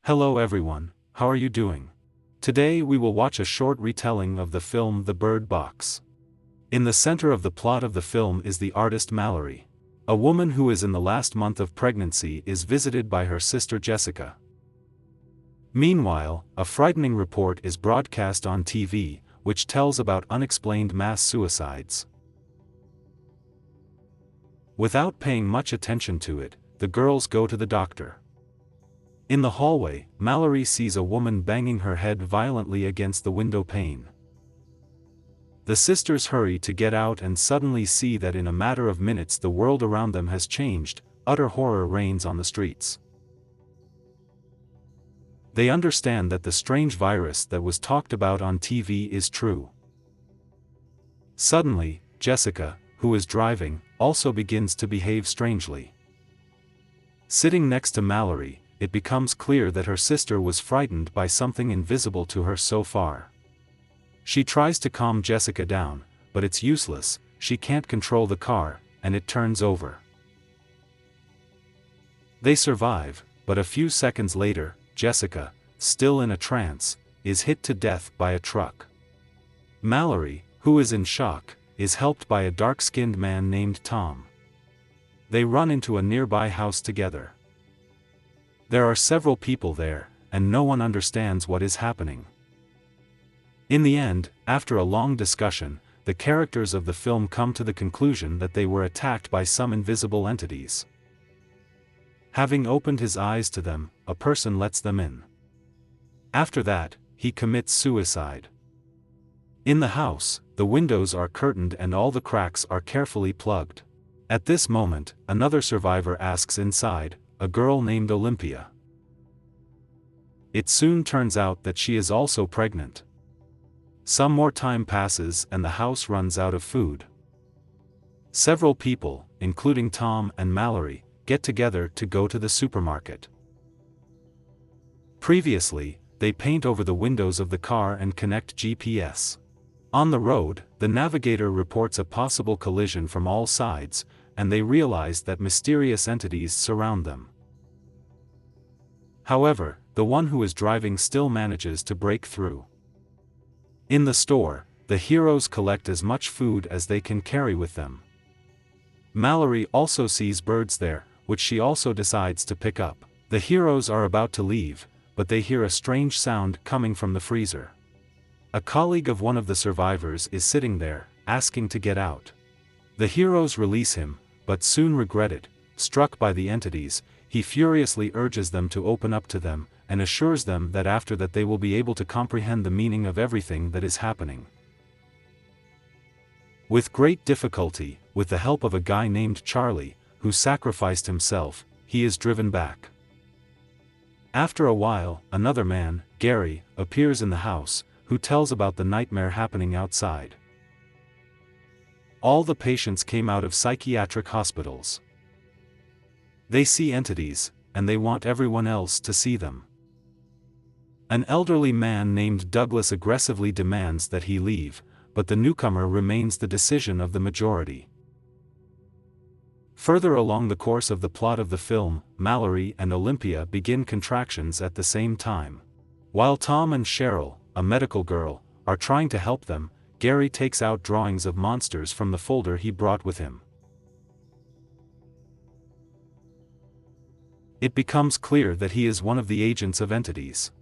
Hello everyone, how are you doing? Today we will watch a short retelling of the film The Bird Box. In the center of the plot of the film is the artist Mallory. A woman who is in the last month of pregnancy is visited by her sister Jessica. Meanwhile, a frightening report is broadcast on TV, which tells about unexplained mass suicides. Without paying much attention to it, the girls go to the doctor. In the hallway, Mallory sees a woman banging her head violently against the window pane. The sisters hurry to get out and suddenly see that in a matter of minutes the world around them has changed. Utter horror reigns on the streets. They understand that the strange virus that was talked about on TV is true. Suddenly, Jessica, who is driving, also begins to behave strangely. Sitting next to Mallory, it becomes clear that her sister was frightened by something invisible to her so far. She tries to calm Jessica down, but it's useless. She can't control the car, and it turns over. They survive, but a few seconds later, Jessica, still in a trance, is hit to death by a truck. Mallory, who is in shock, is helped by a dark-skinned man named Tom. They run into a nearby house together. There are several people there, and no one understands what is happening. In the end, after a long discussion, the characters of the film come to the conclusion that they were attacked by some invisible entities. Having opened his eyes to them, a person lets them in. After that, he commits suicide. In the house, the windows are curtained and all the cracks are carefully plugged. At this moment, another survivor asks inside, a girl named Olympia. It soon turns out that she is also pregnant. Some more time passes and the house runs out of food. Several people, including Tom and Mallory, get together to go to the supermarket. Previously, they paint over the windows of the car and connect GPS. On the road, the navigator reports a possible collision from all sides, and they realize that mysterious entities surround them. However, the one who is driving still manages to break through. In the store, the heroes collect as much food as they can carry with them. Mallory also sees birds there, which she also decides to pick up. The heroes are about to leave, but they hear a strange sound coming from the freezer. A colleague of one of the survivors is sitting there, asking to get out. The heroes release him, but soon regret it. Struck by the entities, he furiously urges them to open up to them, and assures them that after that they will be able to comprehend the meaning of everything that is happening. With great difficulty, with the help of a guy named Charlie, who sacrificed himself, he is driven back. After a while, another man, Gary, appears in the house, who tells about the nightmare happening outside. All the patients came out of psychiatric hospitals. They see entities, and they want everyone else to see them. An elderly man named Douglas aggressively demands that he leave, but the newcomer remains the decision of the majority. Further along the course of the plot of the film, Mallory and Olympia begin contractions at the same time. While Tom and Cheryl, a medical girl, are trying to help them, Gary takes out drawings of monsters from the folder he brought with him. It becomes clear that he is one of the agents of entities.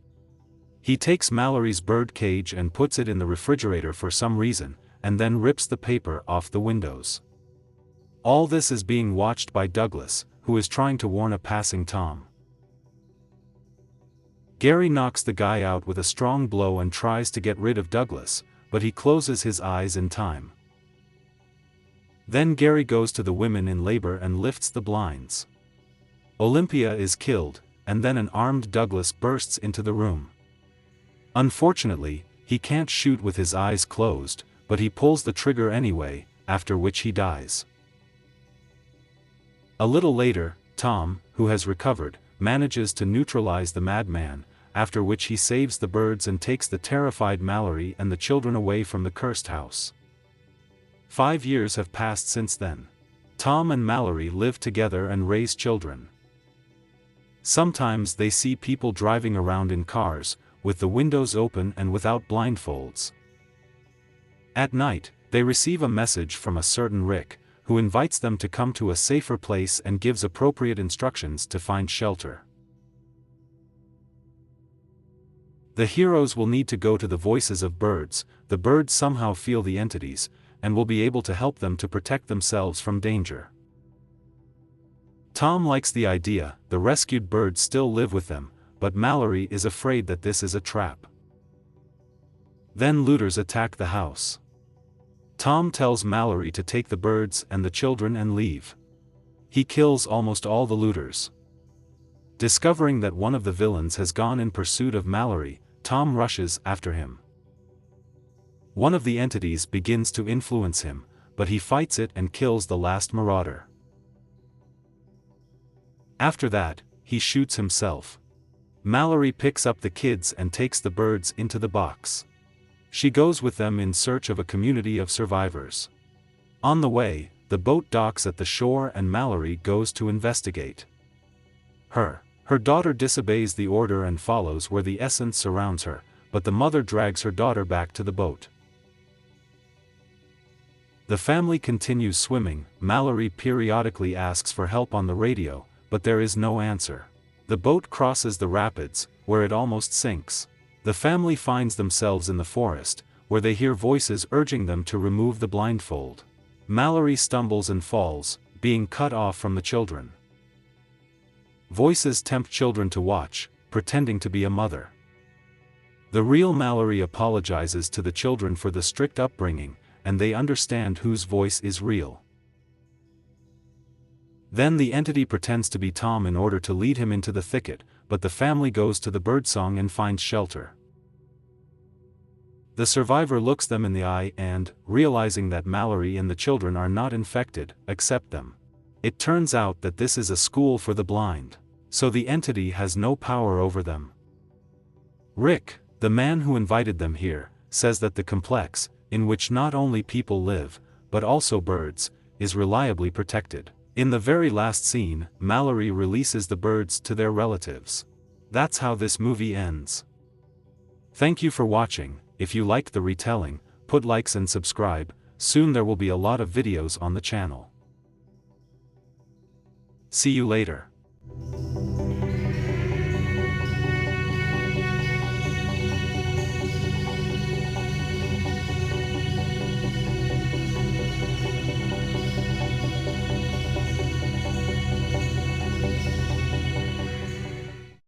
He takes Mallory's bird cage and puts it in the refrigerator for some reason, and then rips the paper off the windows. All this is being watched by Douglas, who is trying to warn a passing Tom. Gary knocks the guy out with a strong blow and tries to get rid of Douglas, but he closes his eyes in time. Then Gary goes to the women in labor and lifts the blinds. Olympia is killed, and then an armed Douglas bursts into the room. Unfortunately, he can't shoot with his eyes closed, but he pulls the trigger anyway, after which he dies. A little later, Tom, who has recovered, manages to neutralize the madman, after which he saves the birds and takes the terrified Mallory and the children away from the cursed house. 5 years have passed since then. Tom and Mallory live together and raise children. Sometimes they see people driving around in cars, with the windows open and without blindfolds. At night, they receive a message from a certain Rick, who invites them to come to a safer place and gives appropriate instructions to find shelter. The heroes will need to go to the voices of birds. The birds somehow feel the entities, and will be able to help them to protect themselves from danger. Tom likes the idea. The rescued birds still live with them, but Mallory is afraid that this is a trap. Then looters attack the house. Tom tells Mallory to take the birds and the children and leave. He kills almost all the looters. Discovering that one of the villains has gone in pursuit of Mallory, Tom rushes after him. One of the entities begins to influence him, but he fights it and kills the last marauder. After that, he shoots himself. Mallory picks up the kids and takes the birds into the box. She goes with them in search of a community of survivors. On the way, the boat docks at the shore and Mallory goes to investigate. Her daughter disobeys the order and follows where the essence surrounds her, but the mother drags her daughter back to the boat. The family continues swimming. Mallory periodically asks for help on the radio, but there is no answer. The boat crosses the rapids, where it almost sinks. The family finds themselves in the forest, where they hear voices urging them to remove the blindfold. Mallory stumbles and falls, being cut off from the children. Voices tempt children to watch, pretending to be a mother. The real Mallory apologizes to the children for the strict upbringing, and they understand whose voice is real. Then the entity pretends to be Tom in order to lead him into the thicket, but the family goes to the birdsong and finds shelter. The survivor looks them in the eye and, realizing that Mallory and the children are not infected, accept them. It turns out that this is a school for the blind, so the entity has no power over them. Rick, the man who invited them here, says that the complex, in which not only people live, but also birds, is reliably protected. In the very last scene, Mallory releases the birds to their relatives. That's how this movie ends. Thank you for watching. If you liked the retelling, put likes and subscribe. Soon there will be a lot of videos on the channel. See you later.